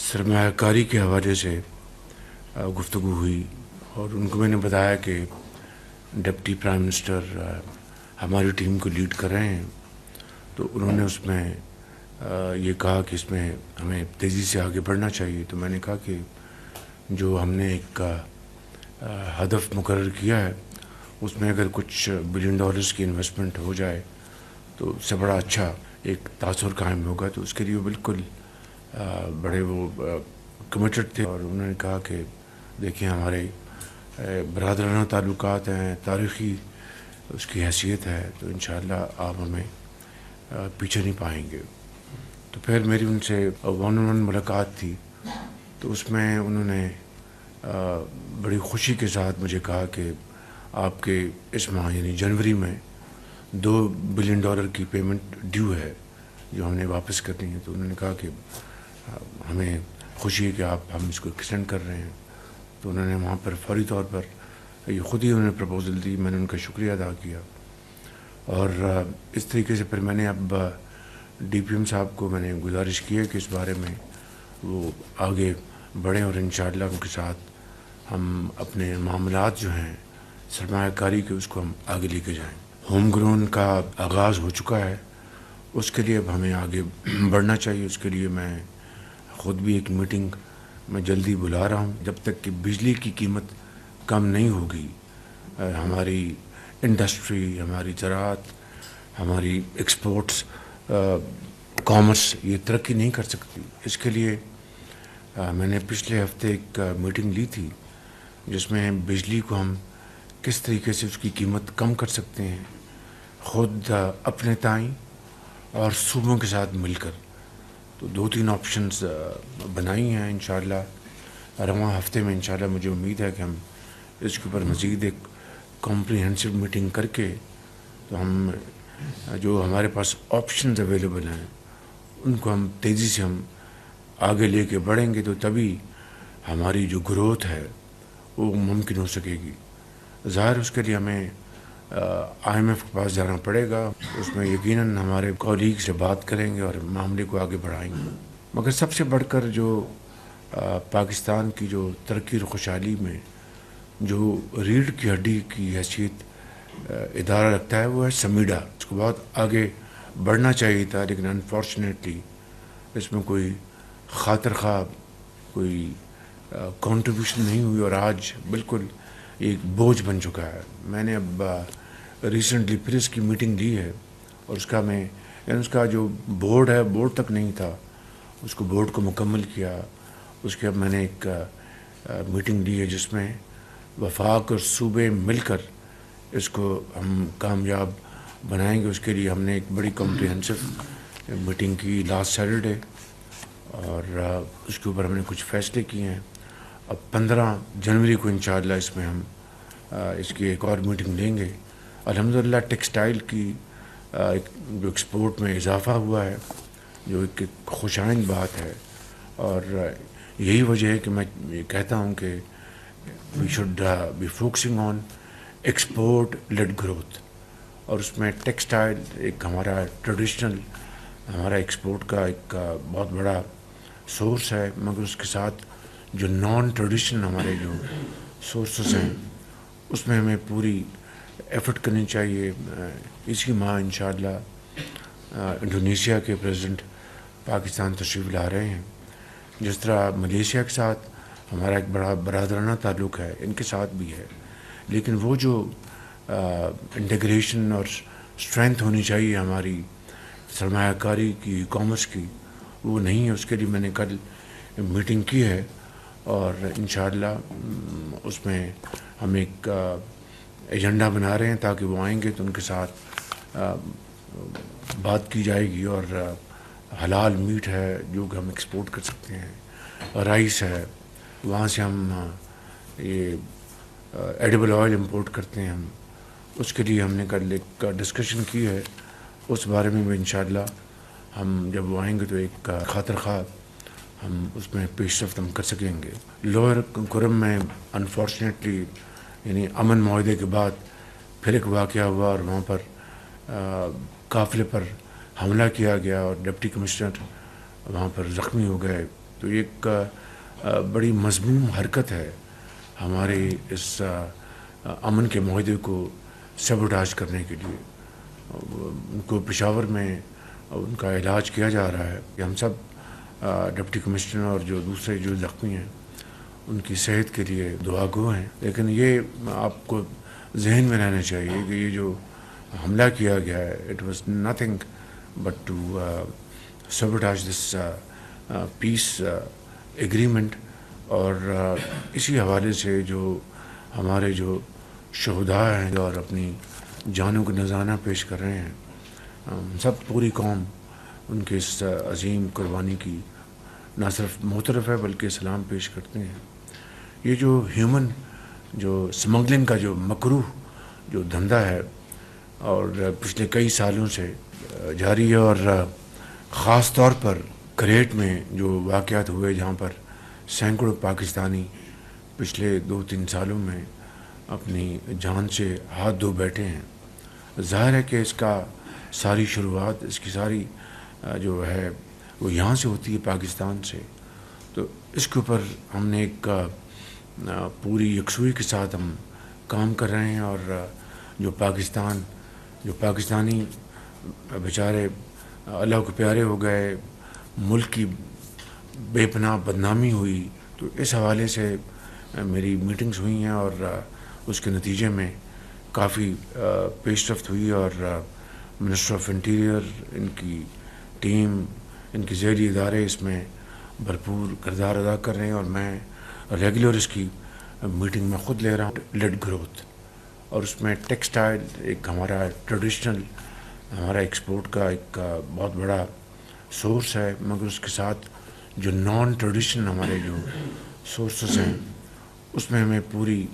سرمایہ کاری کے حوالے سے گفتگو ہوئی اور ان کو میں نے بتایا کہ ڈپٹی پرائم منسٹر ہماری ٹیم کو لیڈ کر رہے ہیں، تو انہوں نے اس میں یہ کہا کہ اس میں ہمیں تیزی سے آگے بڑھنا چاہیے. تو میں نے کہا کہ جو ہم نے ایک ہدف مقرر کیا ہے اس میں اگر کچھ $1 بلین کی انویسٹمنٹ ہو جائے تو اس سے بڑا اچھا ایک تاثر قائم ہوگا. تو اس کے لیے بالکل بڑے وہ کمیٹڈ تھے اور انہوں نے کہا کہ دیکھیں ہمارے برادرانہ تعلقات ہیں، تاریخی اس کی حیثیت ہے، تو انشاءاللہ آپ ہمیں پیچھے نہیں پائیں گے. تو پھر میری ان سے 1-on-1 ملاقات تھی، تو اس میں انہوں نے بڑی خوشی کے ساتھ مجھے کہا کہ آپ کے اس ماہ یعنی جنوری میں $2 بلین کی پیمنٹ ڈیو ہے جو ہم نے واپس کرنی ہے. تو انہوں نے کہا کہ ہمیں خوشی ہے کہ ہم اس کو ایکسٹینڈ کر رہے ہیں. تو انہوں نے وہاں پر فوری طور پر یہ خود ہی انہوں نے پرپوزل دی. میں نے ان کا شکریہ ادا کیا اور اس طریقے سے پھر میں نے اب ڈی پی ایم صاحب کو میں نے گزارش کی ہے کہ اس بارے میں وہ آگے بڑھیں اور انشاءاللہ ان کے ساتھ ہم اپنے معاملات جو ہیں سرمایہ کاری کے اس کو ہم آگے لے کے جائیں. ہوم گرون کا آغاز ہو چکا ہے، اس کے لیے اب ہمیں آگے بڑھنا چاہیے. اس کے لیے میں خود بھی ایک میٹنگ میں جلدی بلا رہا ہوں. جب تک کہ بجلی کی قیمت کم نہیں ہوگی ہماری انڈسٹری، ہماری زراعت، ہماری ایکسپورٹس، کامرس یہ ترقی نہیں کر سکتی. اس کے لیے میں نے پچھلے ہفتے ایک میٹنگ لی تھی جس میں بجلی کو ہم کس طریقے سے اس کی قیمت کم کر سکتے ہیں، خود اپنے تائیں اور صوبوں کے ساتھ مل کر. تو 2-3 آپشنز بنائی ہیں. انشاءاللہ رواں ہفتے میں انشاءاللہ مجھے امید ہے کہ ہم اس کے اوپر مزید ایک کمپریہنسو میٹنگ کر کے تو ہم جو ہمارے پاس آپشنز اویلیبل ہیں ان کو ہم تیزی سے ہم آگے لے کے بڑھیں گے، تو تبھی ہماری جو گروتھ ہے وہ ممکن ہو سکے گی. ظاہر اس کے لیے ہمیں IMF کے پاس جانا پڑے گا، اس میں یقیناً ہمارے کولیگ سے بات کریں گے اور معاملے کو آگے بڑھائیں گے. مگر سب سے بڑھ کر جو پاکستان کی جو ترقی اور خوشحالی میں جو ریڑھ کی ہڈی کی حیثیت ادارہ رکھتا ہے وہ ہے سمیڈا. اس کو بہت آگے بڑھنا چاہیے تھا لیکن انفارچونیٹلی اس میں کوئی خاطر خواہ کوئی کنٹریبیوشن نہیں ہوئی اور آج بالکل ایک بوجھ بن چکا ہے. میں نے اب ریسنٹلی پھر اس کی میٹنگ لی ہے اور اس کا جو بورڈ ہے بورڈ تک نہیں تھا، اس کو بورڈ کو مکمل کیا. اس کے اب میں نے ایک میٹنگ لی ہے جس میں وفاق اور صوبے مل کر اس کو ہم کامیاب بنائیں گے. اس کے لیے ہم نے ایک بڑی کمپریہنسو میٹنگ کی لاسٹ سیٹرڈے اور اس کے اوپر ہم نے کچھ فیصلے کیے ہیں. اب 15 جنوری کو انشاءاللہ اس میں ہم اس کی ایک اور میٹنگ لیں گے. الحمدللہ ٹیکسٹائل کی جو ایکسپورٹ میں اضافہ ہوا ہے جو ایک خوشائند بات ہے اور یہی وجہ ہے کہ میں یہ کہتا ہوں کہ we should be focusing on export led growth. اور اس میں ٹیکسٹائل ایک ہمارا ٹریڈیشنل ہمارا ایکسپورٹ کا ایک بہت بڑا سورس ہے، مگر اس کے ساتھ جو نان ٹریڈیشنل ہمارے جو سورسز ہیں اس میں ہمیں پوری ایفرٹ کرنی چاہیے. اسی ماہ انشاءاللہ انڈونیشیا کے پریزیڈنٹ پاکستان تشریف لا رہے ہیں. جس طرح ملیشیا کے ساتھ ہمارا ایک بڑا برادرانہ تعلق ہے، ان کے ساتھ بھی ہے، لیکن وہ جو انٹیگریشن اور اسٹرینتھ ہونی چاہیے ہماری سرمایہ کاری کی، کامرس کی، وہ نہیں ہے. اس کے لیے میں نے کل میٹنگ کی ہے اور انشاءاللہ اس میں ہم ایک ایجنڈا بنا رہے ہیں تاکہ وہ آئیں گے تو ان کے ساتھ بات کی جائے گی. اور حلال میٹ ہے جو کہ ہم ایکسپورٹ کر سکتے ہیں، رائس ہے، وہاں سے ہم یہ ایڈیبل آئل امپورٹ کرتے ہیں ہم. اس کے لیے ہم نے کل ایک ڈسکشن کی ہے. اس بارے میں بھی انشاءاللہ ہم جب وہ آئیں گے تو ایک خاطر خواہ ہم اس میں پیش رفت ہم کر سکیں گے. لوئر کرم میں انفارچونیٹلی یعنی امن معاہدے کے بعد پھر ایک واقعہ ہوا اور وہاں پر قافلے پر حملہ کیا گیا اور ڈپٹی کمشنر وہاں پر زخمی ہو گئے. تو یہ ایک بڑی مذموم حرکت ہے ہمارے اس امن کے معاہدے کو سیبوٹاج کرنے کے لیے. ان کو پشاور میں ان کا علاج کیا جا رہا ہے کہ ہم سب ڈپٹی کمشنر اور جو دوسرے جو زخمی ہیں ان کی صحت کے لیے دعا گو ہیں. لیکن یہ آپ کو ذہن میں رہنا چاہیے کہ یہ جو حملہ کیا گیا ہے it was nothing but to sabotage this peace agreement. اور اسی حوالے سے جو ہمارے جو شہداء ہیں اور اپنی جانوں کو نذرانہ پیش کر رہے ہیں, سب پوری قوم ان کے اس عظیم قربانی کی نہ صرف معترف ہے بلکہ سلام پیش کرتے ہیں. یہ جو ہیومن جو سمگلنگ کا جو مکروہ جو دھندا ہے اور پچھلے کئی سالوں سے جاری ہے, اور خاص طور پر کریٹ میں جو واقعات ہوئے جہاں پر سینکڑوں پاکستانی پچھلے 2-3 سالوں میں اپنی جان سے ہاتھ دھو بیٹھے ہیں, ظاہر ہے کہ اس کا ساری شروعات اس کی ساری جو ہے وہ یہاں سے ہوتی ہے, پاکستان سے. تو اس کے اوپر ہم نے ایک پوری یکسوئی کے ساتھ ہم کام کر رہے ہیں, اور جو پاکستانی بیچارے اللہ کو پیارے ہو گئے, ملک کی بے پناہ بدنامی ہوئی, تو اس حوالے سے میری میٹنگز ہوئی ہیں اور اس کے نتیجے میں کافی پیش رفت ہوئی, اور منسٹر آف انٹیریئر, ان کی ٹیم, ان کی ذیلی ادارے اس میں بھرپور کردار ادا کر رہے ہیں, اور میں ریگولر اس کی میٹنگ میں خود لے رہا ہوں. لیڈ گروتھ, اور اس میں ٹیکسٹائل ایک ہمارا ٹریڈیشنل ہمارا ایکسپورٹ کا ایک بہت بڑا سورس ہے, مگر اس کے ساتھ جو نان ٹریڈیشنل ہمارے جو سورسز ہیں اس میں ہمیں پوری